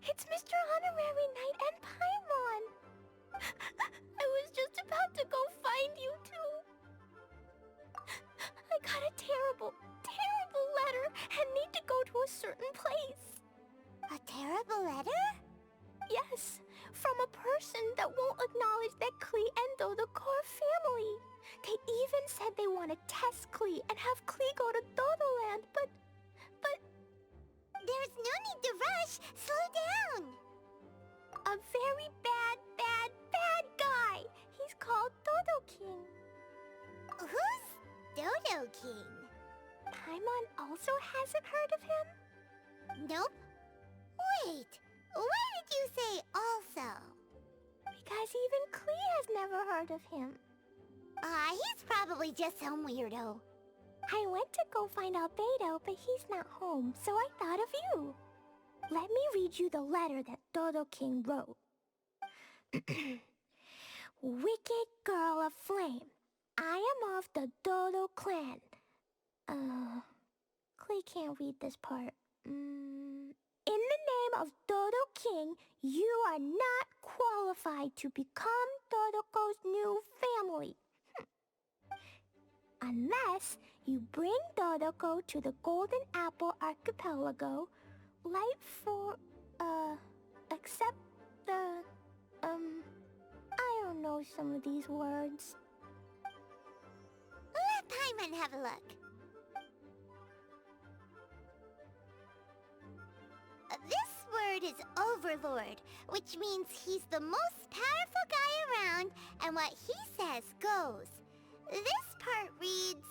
It's Mr. Honorary Knight and Paimon! I was just about to go find you two. I got a terrible, terrible letter and need to go to a certain place. A terrible letter? Yes, from a person that won't acknowledge that Klee and Dodoko are family. They even said they want to test Klee and have Klee go to Dodoland, but... There's no need to rush. Slow down. A very bad, bad, bad guy. He's called Dodo King. Who's Dodo King? Paimon also hasn't heard of him? Nope. Wait, why did you say also? Because even Klee has never heard of him. He's probably just some weirdo. I went to go find Albedo, but he's not home, so I thought of you. Let me read you the letter that Dodo King wrote. Wicked girl of flame, I am of the Dodo clan. Klee can't read this part. In the name of Dodo King, you are not qualified to become Dodoko's new family. Unless you bring Dodoko to the Golden Apple Archipelago, except the, I don't know some of these words. Let Paimon have a look. This word is Overlord, which means he's the most powerful guy around, and what he says goes. This part reads,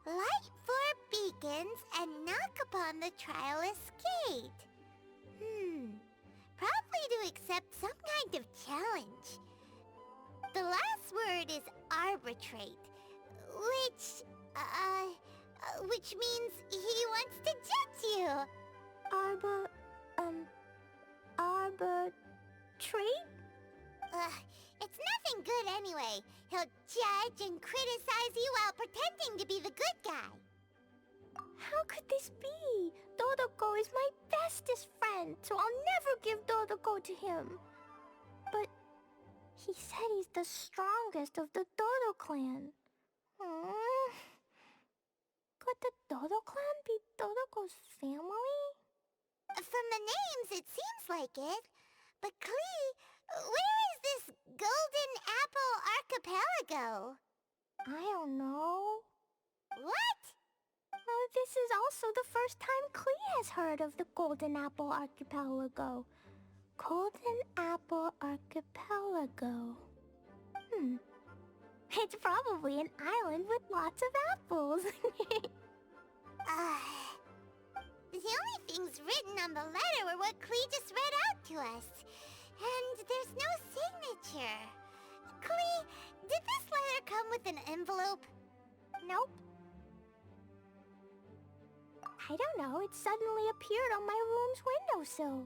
light four beacons and knock upon the trialist gate. Probably to accept some kind of challenge. The last word is arbitrate, which means he wants to judge you. Arbitrate? It's nothing good anyway. He'll judge and criticize you while pretending to be the good guy. How could this be? Dodoko is my bestest friend, so I'll never give Dodoko to him. But he said he's the strongest of the Dodo clan. Could the Dodo clan be Dodoko's family? From the names, it seems like it. But Klee, where is this Golden Apple Archipelago? I don't know. What? This is also the first time Klee has heard of the Golden Apple Archipelago. Golden Apple Archipelago. It's probably an island with lots of apples. The only things written on the letter were what Klee just read out to us. And there's no signature. Klee, did this letter come with an envelope? Nope. I don't know, it suddenly appeared on my room's windowsill.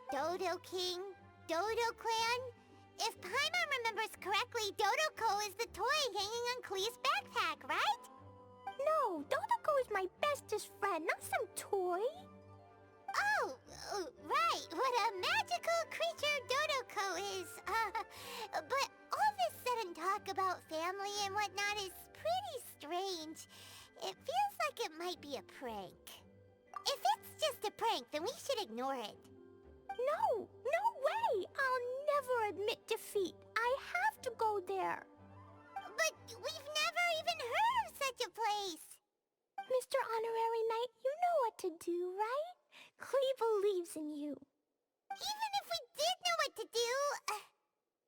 Dodo King, Dodo Clan? If Paimon remembers correctly, Dodoko is the toy hanging on Klee's backpack, right? No, Dodoko is my bestest friend, not some toy. Oh, right, what a magical creature Dodoko is. But all this sudden talk about family and whatnot is pretty strange. It feels like it might be a prank. If it's just a prank, then we should ignore it. No way! I'll never admit defeat. I have to go there. But we've never even heard of such a place. Mr. Honorary Knight, you know what to do, right? Klee believes in you. Even if we did know what to do...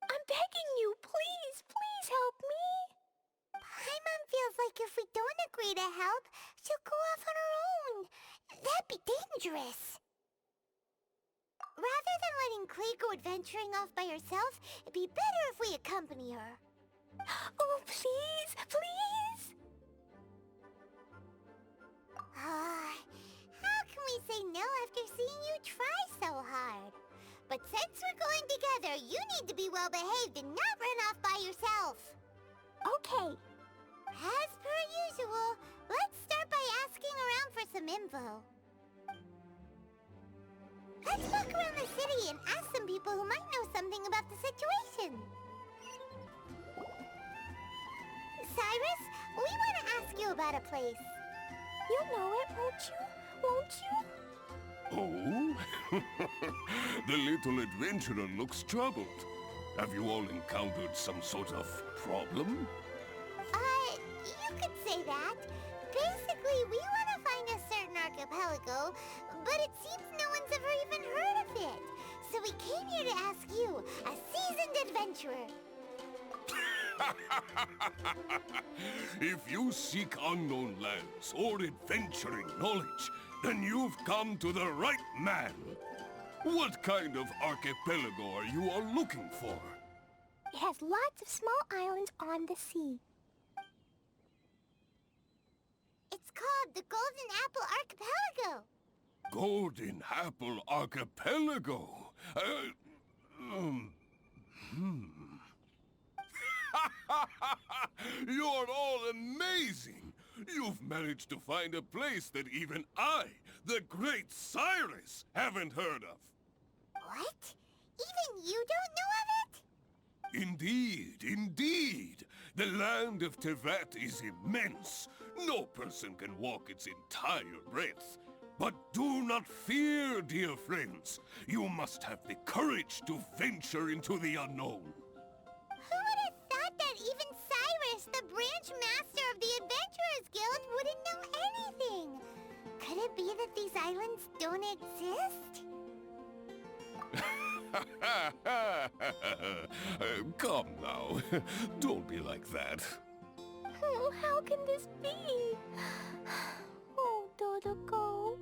I'm begging you, please help me. Paimon feels like if we don't agree to help, she'll go off on her own. That'd be dangerous. Rather than letting Klee go adventuring off by herself, it'd be better if we accompany her. Oh, please! How can we say no after seeing you try so hard? But since we're going together, you need to be well-behaved and not run off by yourself. Okay. As per usual, let's start by asking around for some info. Let's walk around the city and ask some people who might know something about the situation. Cyrus, we want to ask you about a place. You know it, won't you? Won't you? Oh? The little adventurer looks troubled. Have you all encountered some sort of problem? You could say that. Basically, we want to find a certain archipelago, but it seems no one's ever even heard of it. So we came here to ask you, a seasoned adventurer. If you seek unknown lands or adventuring knowledge, then you've come to the right man. What kind of archipelago are you all looking for? It has lots of small islands on the sea. It's called the Golden Apple Archipelago. Golden Apple Archipelago? You're all amazing! You've managed to find a place that even I, the great Cyrus, haven't heard of. What? Even you don't know of it? Indeed, indeed. The land of Tevat is immense. No person can walk its entire breadth. But do not fear, dear friends. You must have the courage to venture into the unknown. Who would have thought that even Cyrus, the branch master of the Adventurers Guild, wouldn't know anything? Could it be that these islands don't exist? Come now. Don't be like that. Oh, how can this be? Oh, Dodoco.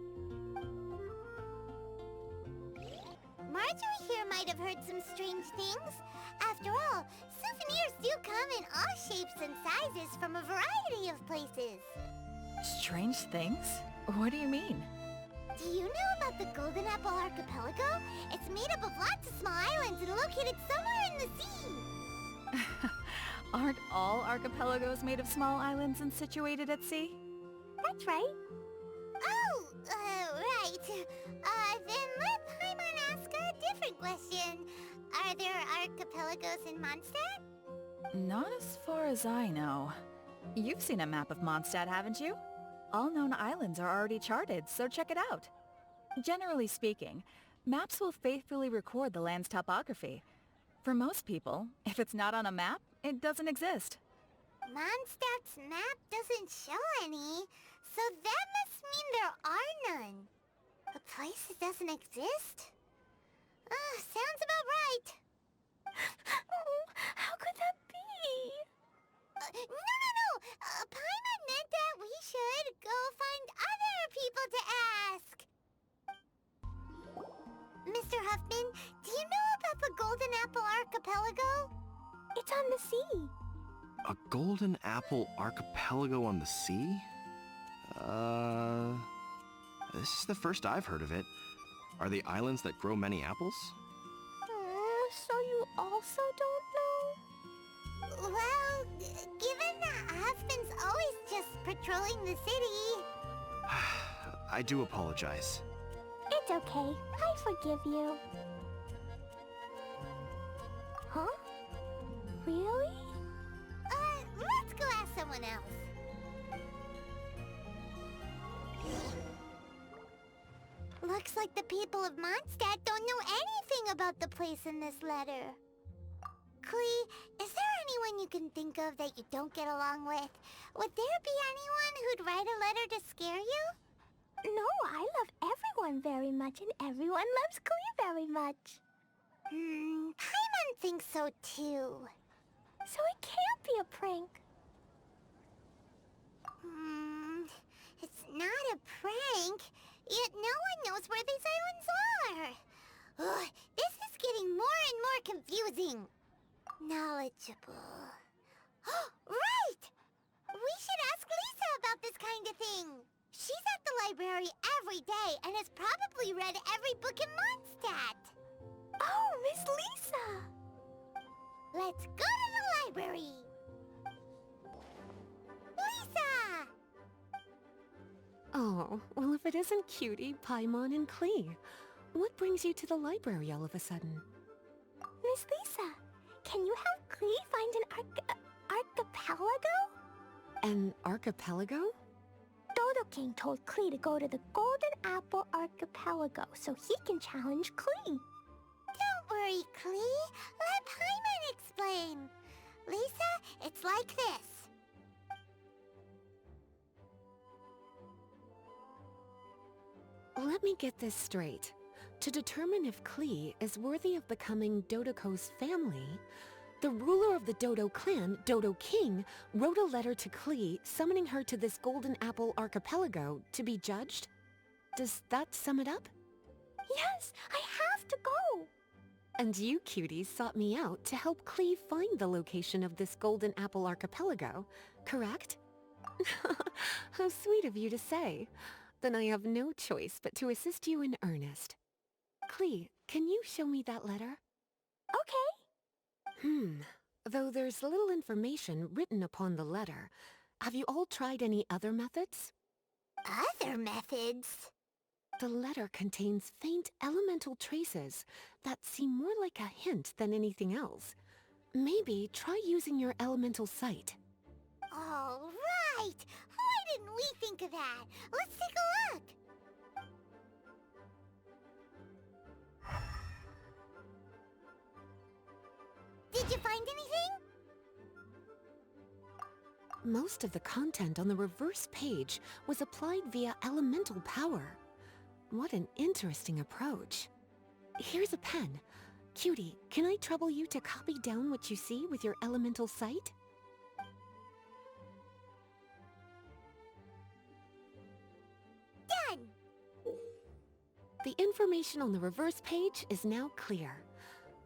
Marjorie here might have heard some strange things. After all, souvenirs do come in all shapes and sizes from a variety of places. Strange things? What do you mean? Do you know about the Golden Apple Archipelago? It's made up of lots of small islands and located somewhere in the sea. Aren't all archipelagos made of small islands and situated at sea? That's right. Oh, right. Then let Paimon ask a different question. Are there archipelagos in Mondstadt? Not as far as I know. You've seen a map of Mondstadt, haven't you? All known islands are already charted, so check it out. Generally speaking, maps will faithfully record the land's topography. For most people, if it's not on a map, it doesn't exist. Mondstadt's map doesn't show any, so that must mean there are none. A place that doesn't exist? Sounds about right. Oh, how could that be? No. Paimon meant that we should go find other people to ask. Mr. Huffman, do you know about the Golden Apple Archipelago? It's on the sea. A Golden Apple Archipelago on the sea? This is the first I've heard of it. Are they islands that grow many apples? So you also don't know? Well, given that Huffman's always just patrolling the city... I do apologize. It's okay. I forgive you. Huh? Really? Let's go ask someone else. Looks like the people of Mondstadt don't know anything about the place in this letter. Klee, is there anyone you can think of that you don't get along with? Would there be anyone who'd write a letter to scare you? No, I love everyone very much, and everyone loves Klee very much. Paimon thinks so too. So it can't be a prank. It's not a prank. Yet no one knows where these islands are. Ugh, this is getting more and more confusing. Knowledgeable. Right! We should ask Lisa about this kind of thing. She's at the library every day and has probably read every book in Mondstadt. Oh, Miss Lisa! Let's go to the library. Lisa! Oh, well if it isn't Cutie, Paimon, and Klee. What brings you to the library all of a sudden? Miss Lisa, can you help Klee find an archipelago? An archipelago? Dodo King told Klee to go to the Golden Apple Archipelago so he can challenge Klee. Don't worry, Klee. Let Paimon explain. Lisa, it's like this. Let me get this straight. To determine if Klee is worthy of becoming Dodoco's family, the ruler of the Dodo clan, Dodo King, wrote a letter to Klee summoning her to this Golden Apple Archipelago to be judged? Does that sum it up? Yes, I have to go. And you cuties sought me out to help Klee find the location of this Golden Apple Archipelago, correct? How sweet of you to say. Then I have no choice but to assist you in earnest. Klee, can you show me that letter? Okay. Though there's little information written upon the letter, have you all tried any other methods? Other methods? The letter contains faint elemental traces that seem more like a hint than anything else. Maybe try using your elemental sight. All right! Why didn't we think of that? Let's take a look! Did you find anything? Most of the content on the reverse page was applied via elemental power. What an interesting approach. Here's a pen. Cutie, can I trouble you to copy down what you see with your elemental sight? Done! The information on the reverse page is now clear.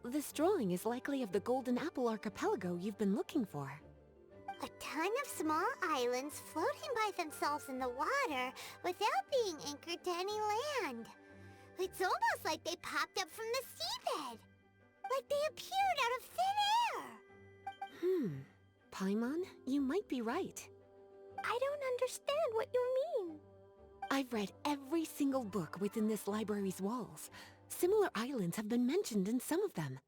This drawing is likely of the Golden Apple Archipelago you've been looking for. A ton of small islands floating by themselves in the water without being anchored to any land. It's almost like they popped up from the seabed. Like they appeared out of thin air. Paimon, you might be right. I don't understand what you mean. I've read every single book within this library's walls. Similar islands have been mentioned in some of them.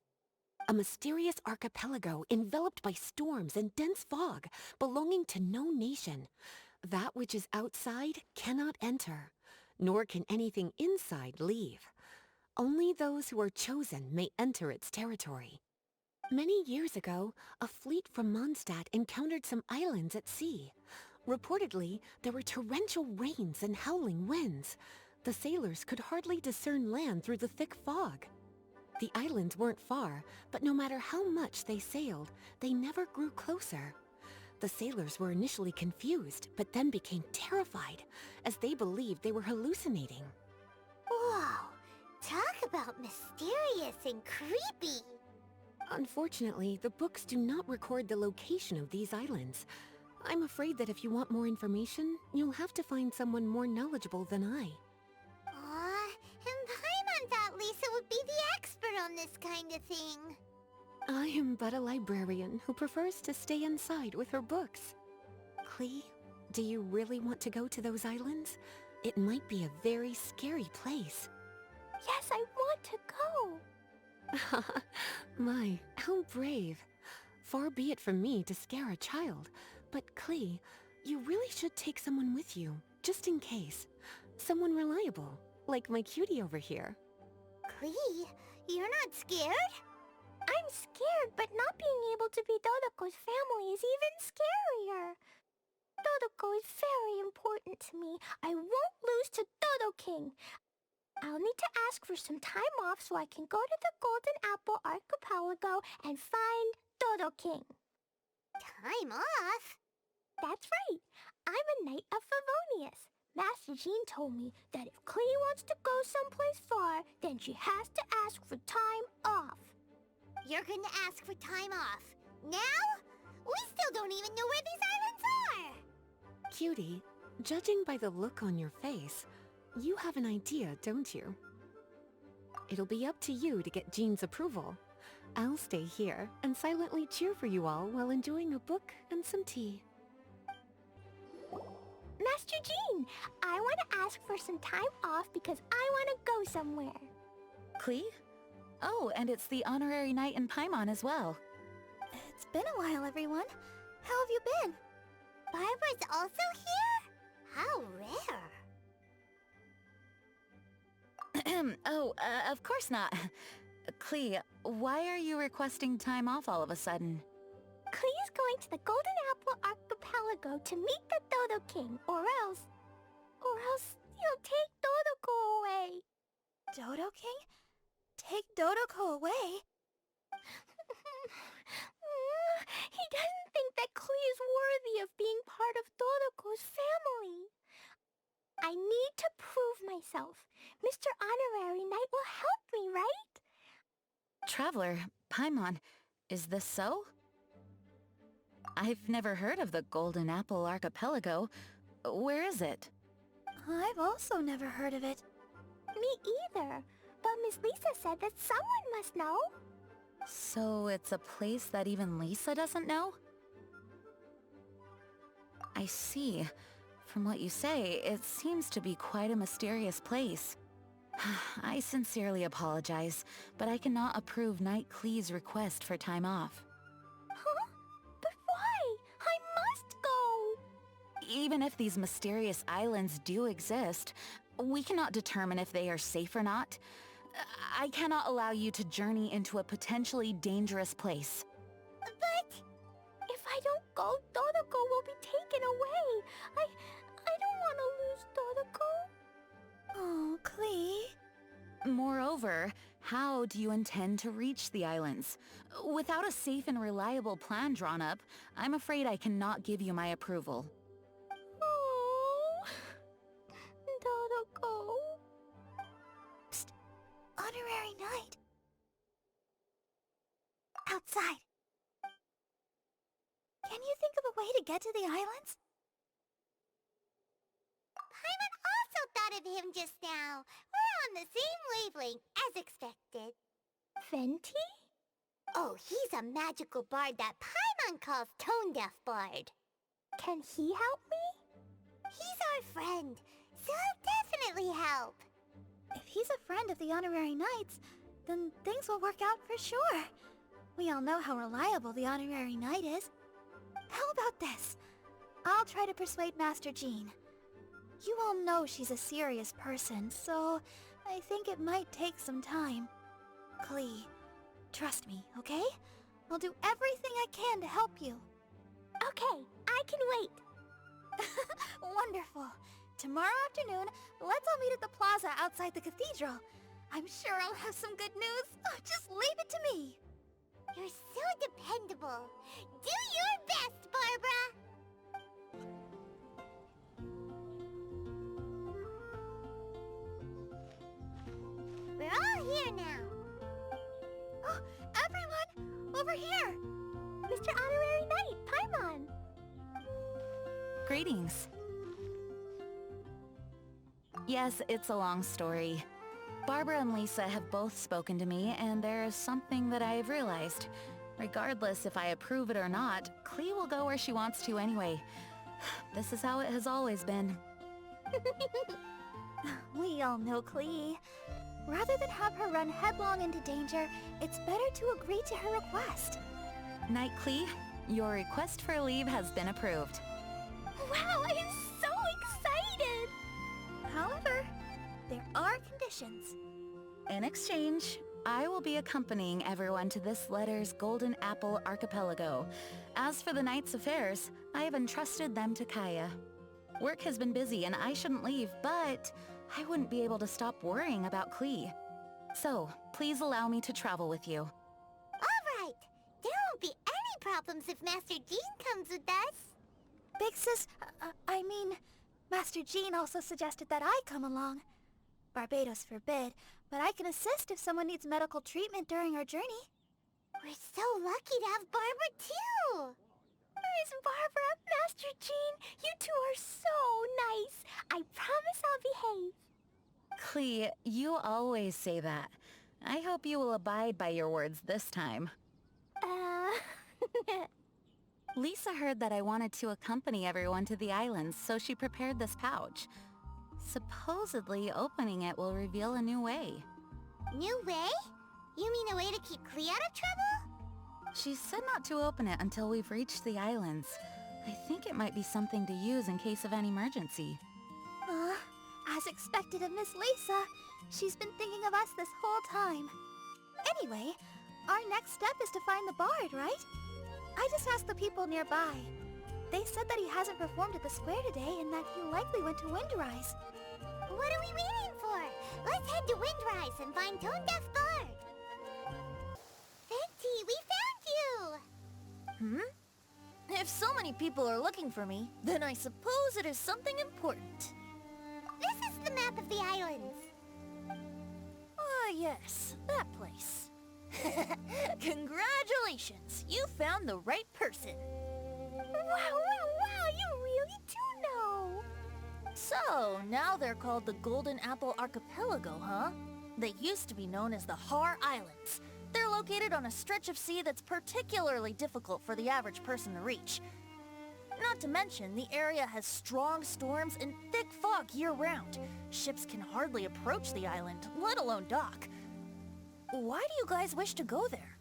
A mysterious archipelago enveloped by storms and dense fog, belonging to no nation. That which is outside cannot enter, nor can anything inside leave. Only those who are chosen may enter its territory. Many years ago, a fleet from Mondstadt encountered some islands at sea. Reportedly, there were torrential rains and howling winds. The sailors could hardly discern land through the thick fog. The islands weren't far, but no matter how much they sailed, they never grew closer. The sailors were initially confused, but then became terrified, as they believed they were hallucinating. Whoa! Talk about mysterious and creepy! Unfortunately, the books do not record the location of these islands. I'm afraid that if you want more information, you'll have to find someone more knowledgeable than I. And Paimon thought Lisa would be the expert on this kind of thing. I am but a librarian who prefers to stay inside with her books. Klee, do you really want to go to those islands? It might be a very scary place. Yes, I want to go. My, how brave. Far be it from me to scare a child, but Klee, you really should take someone with you, just in case. Someone reliable, like my cutie over here. Klee, you're not scared? I'm scared, but not being able to be Dodoco's family is even scarier. Dodoco is very important to me. I won't lose to Dodo King. I'll need to ask for some time off so I can go to the Golden Apple Archipelago and find Dodo King. Time off? That's right. I'm a Knight of Favonius. Master Jean told me that if Klee wants to go someplace far, then she has to ask for time off. You're gonna ask for time off? Now? We still don't even know where these islands are! Cutie, judging by the look on your face, you have an idea, don't you? It'll be up to you to get Jean's approval. I'll stay here and silently cheer for you all while enjoying a book and some tea. Master Jean, I want to ask for some time off because I want to go somewhere. Klee? Oh, and it's the honorary knight in Paimon as well. It's been a while, everyone. How have you been? Barbara's also here? How rare. Of course not. Klee, why are you requesting time off all of a sudden? Klee is going to the Golden Apple Archipelago to meet the Dodo King, or else he'll take Dodoko away. Dodo King? Take Dodoko away? He doesn't think that Klee is worthy of being part of Dodoko's family. I need to prove myself. Mr. Honorary Knight will help me, right? Traveler, Paimon, is this so? I've never heard of the Golden Apple Archipelago. Where is it? I've also never heard of it. Me either. But Miss Lisa said that someone must know. So it's a place that even Lisa doesn't know? I see. From what you say, it seems to be quite a mysterious place. I sincerely apologize, but I cannot approve Knight Klee's request for time off. Huh? But why? I must go! Even if these mysterious islands do exist, we cannot determine if they are safe or not. I cannot allow you to journey into a potentially dangerous place. But if I don't go, Dodoko will be taken away. I don't want to lose Dodoko. Oh, Klee. Moreover, how do you intend to reach the islands? Without a safe and reliable plan drawn up, I'm afraid I cannot give you my approval. Oh, Dodoko. Psst, Honorary Knight. Outside. Can you think of a way to get to the islands? Paimon also thought of him just now. We're on the same wavelength, as expected. Venti? Oh, he's a magical bard that Paimon calls Tone-Deaf Bard. Can he help me? He's our friend, so he'll definitely help. If he's a friend of the Honorary Knights, then things will work out for sure. We all know how reliable the Honorary Knight is. How about this? I'll try to persuade Master Jean. You all know she's a serious person, so I think it might take some time. Klee, trust me, okay? I'll do everything I can to help you. Okay, I can wait. Wonderful. Tomorrow afternoon, let's all meet at the plaza outside the cathedral. I'm sure I'll have some good news. Oh, just leave it to me. You're so dependable. Do your best, Barbara! We're all here now. Oh, everyone! Over here! Mr. Honorary Knight, Paimon! Greetings. Yes, it's a long story. Barbara and Lisa have both spoken to me, and there is something that I have realized. Regardless if I approve it or not, Klee will go where she wants to anyway. This is how it has always been. We all know Klee. Rather than have her run headlong into danger, it's better to agree to her request. Knight Klee, your request for leave has been approved. Wow, I am so excited! However, there are conditions. In exchange, I will be accompanying everyone to this letter's Golden Apple Archipelago. As for the Knight's affairs, I have entrusted them to Kaya. Work has been busy and I shouldn't leave, but I wouldn't be able to stop worrying about Klee. So, please allow me to travel with you. All right. There won't be any problems if Master Jean comes with us. Big Sis, Master Jean also suggested that I come along. Barbados forbid, but I can assist if someone needs medical treatment during our journey. We're so lucky to have Barbara, too. Miss Barbara, Master Jean, you two are so nice. I promise I'll behave. Klee, you always say that. I hope you will abide by your words this time. Lisa heard that I wanted to accompany everyone to the islands, so she prepared this pouch. Supposedly, opening it will reveal a new way. New way? You mean a way to keep Klee out of trouble? She said not to open it until we've reached the islands. I think it might be something to use in case of an emergency. As expected of Miss Lisa, she's been thinking of us this whole time. Anyway, our next step is to find the bard, right? I just asked the people nearby. They said that he hasn't performed at the square today and that he likely went to Windrise. What are we waiting for? Let's head to Windrise and find Tone Deaf Bard. Venti, we found you! If so many people are looking for me, then I suppose it is something important. This is the map of the islands. Ah, yes, that place. Congratulations! You found the right person. Wow, you really do know. So, now they're called the Golden Apple Archipelago, huh? They used to be known as the Har Islands. They're located on a stretch of sea that's particularly difficult for the average person to reach. Not to mention, the area has strong storms and thick fog year-round. Ships can hardly approach the island, let alone dock. Why do you guys wish to go there?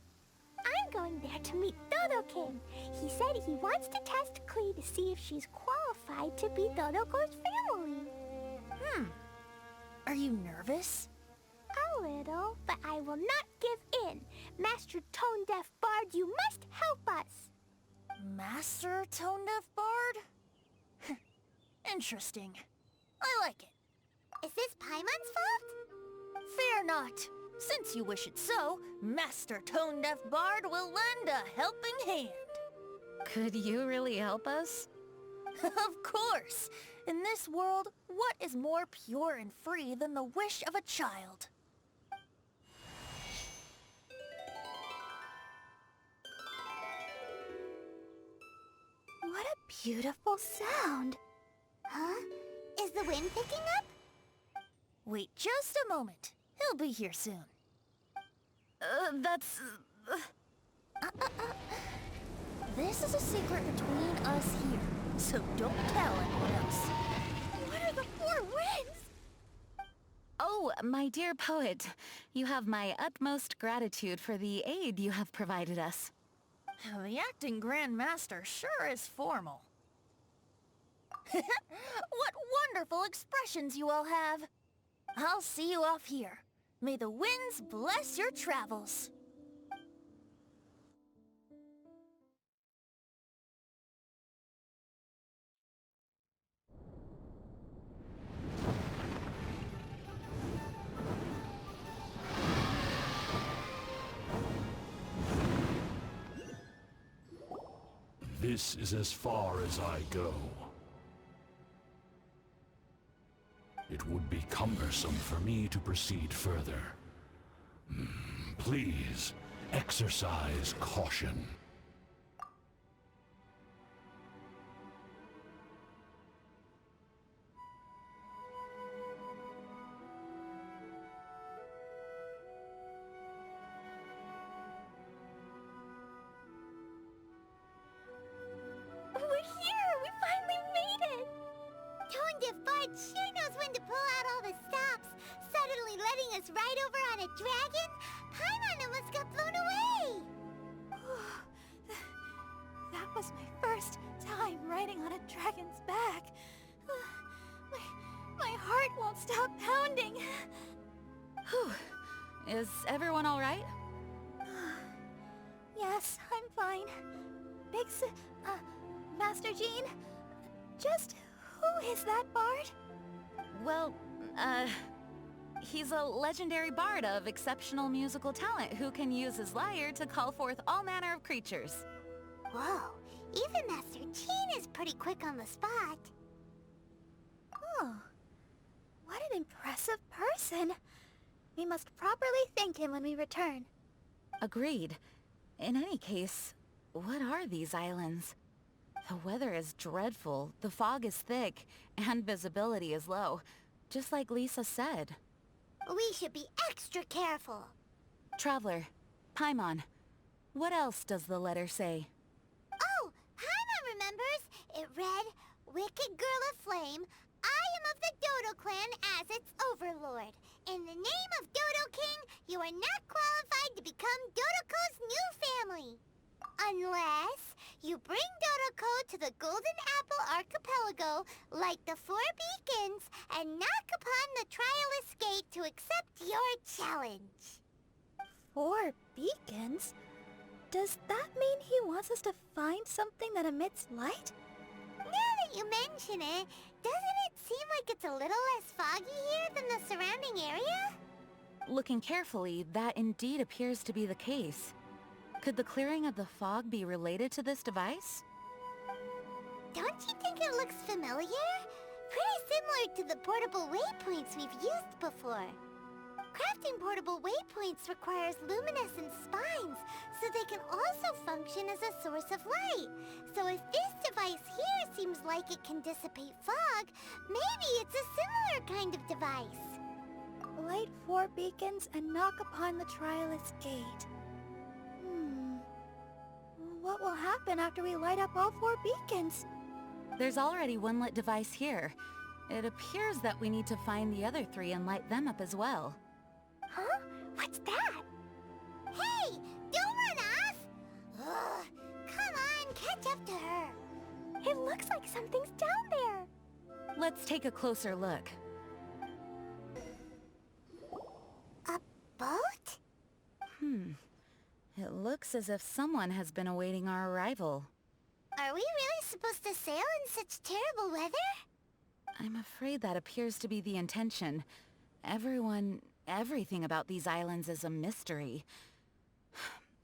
I'm going there to meet Dodo King. He said he wants to test Klee to see if she's qualified to be Dodoko's family. Are you nervous? A little, but I will not give in. Master Tone Deaf Bard, you must help us. Master Tone Deaf Bard? Interesting. I like it. Is this Paimon's fault? Fear not. Since you wish it so, Master Tone Deaf Bard will lend a helping hand. Could you really help us? Of course! In this world, what is more pure and free than the wish of a child? What a beautiful sound! Huh? Is the wind picking up? Wait just a moment. He'll be here soon. This is a secret between us here, so don't tell anyone else. What are the four winds? Oh, my dear poet, you have my utmost gratitude for the aid you have provided us. The acting Grand Master sure is formal. What wonderful expressions you all have. I'll see you off here. May the winds bless your travels. This is as far as I go. It would be cumbersome for me to proceed further. Please, exercise caution. We're here! We finally made it! Tone Deaf Bard sure knows when to pull out all the stops. Suddenly letting us ride over on a dragon? Paimon almost got blown away! That was my first time riding on a dragon's back. My heart won't stop pounding. Whew. Is everyone all right? Yes, I'm fine. Master Jean, just who is that bard? Well, he's a legendary bard of exceptional musical talent who can use his lyre to call forth all manner of creatures. Whoa, even Master Jean is pretty quick on the spot. Oh, what an impressive person. We must properly thank him when we return. Agreed. In any case, what are these islands? The weather is dreadful, the fog is thick, and visibility is low, just like Lisa said. We should be extra careful. Traveler, Paimon, what else does the letter say? Oh, Paimon remembers. It read, "Wicked girl of flame, I am of the Dodo clan as its overlord. In the name of Dodo King, you are not qualified to become Dodoko's new family. Unless you bring Dodoko to the Golden Apple Archipelago, light the 4 beacons, and knock upon the Trialist Gate to accept your challenge. 4 beacons? Does that mean he wants us to find something that emits light? Now that you mention it, doesn't it seem like it's a little less foggy here than the surrounding area? Looking carefully, that indeed appears to be the case. Could the clearing of the fog be related to this device? Don't you think it looks familiar? Pretty similar to the portable waypoints we've used before. Crafting portable waypoints requires luminescent spines, so they can also function as a source of light. So if this device here seems like it can dissipate fog, maybe it's a similar kind of device. Light 4 beacons and knock upon the Trialist Gate. What will happen after we light up all 4 beacons? There's already one lit device here. It appears that we need to find the other 3 and light them up as well. Huh? What's that? Hey! Don't run off! Ugh, come on, catch up to her. It looks like something's down there. Let's take a closer look. A boat? It looks as if someone has been awaiting our arrival. Are we really supposed to sail in such terrible weather? I'm afraid that appears to be the intention. Everything about these islands is a mystery.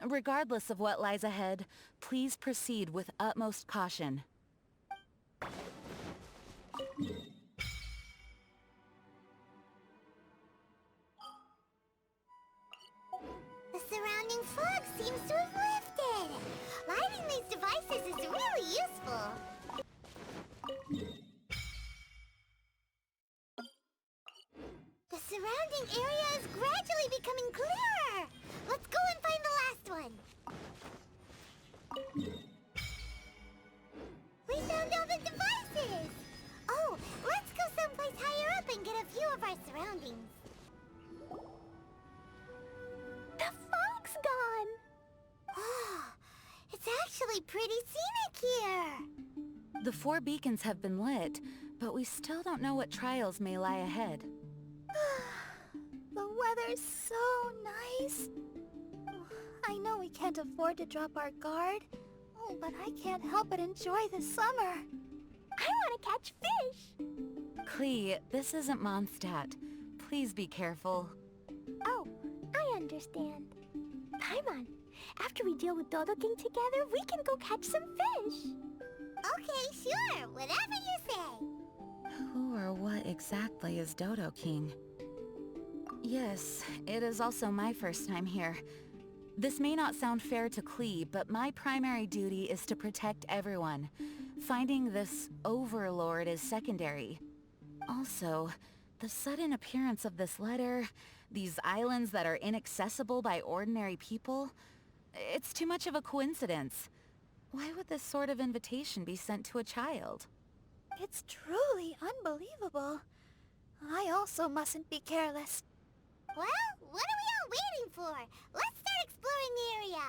Regardless of what lies ahead, please proceed with utmost caution. The surrounding fog seems to have lifted. Lighting these devices is really useful. The surrounding area is gradually becoming clearer. Let's go and find the last one. We found all the devices. Oh, let's go someplace higher up and get a view of our surroundings. The fog's gone. It's actually pretty scenic here. The 4 beacons have been lit, but we still don't know what trials may lie ahead. The weather's so nice. I know we can't afford to drop our guard, but I can't help but enjoy the summer. I want to catch fish. Klee, this isn't Mondstadt. Please be careful. Oh, I understand. Paimon, after we deal with Dodo King together, we can go catch some fish. Okay, sure. Whatever you say. Who or what exactly is Dodo King? Yes, it is also my first time here. This may not sound fair to Klee, but my primary duty is to protect everyone. Finding this overlord is secondary. Also, the sudden appearance of this letter, these islands that are inaccessible by ordinary people, it's too much of a coincidence. Why would this sort of invitation be sent to a child? It's truly unbelievable. I also mustn't be careless. Well, what are we all waiting for? Let's start exploring the area.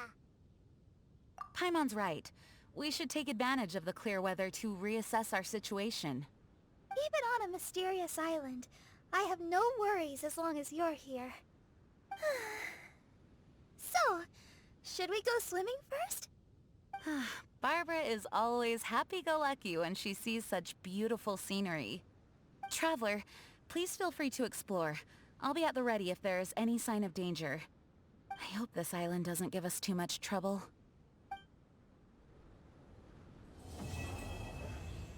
Paimon's right. We should take advantage of the clear weather to reassess our situation. Even on a mysterious island, I have no worries as long as you're here. So, should we go swimming first? Barbara is always happy-go-lucky when she sees such beautiful scenery. Traveler, please feel free to explore. I'll be at the ready if there is any sign of danger. I hope this island doesn't give us too much trouble.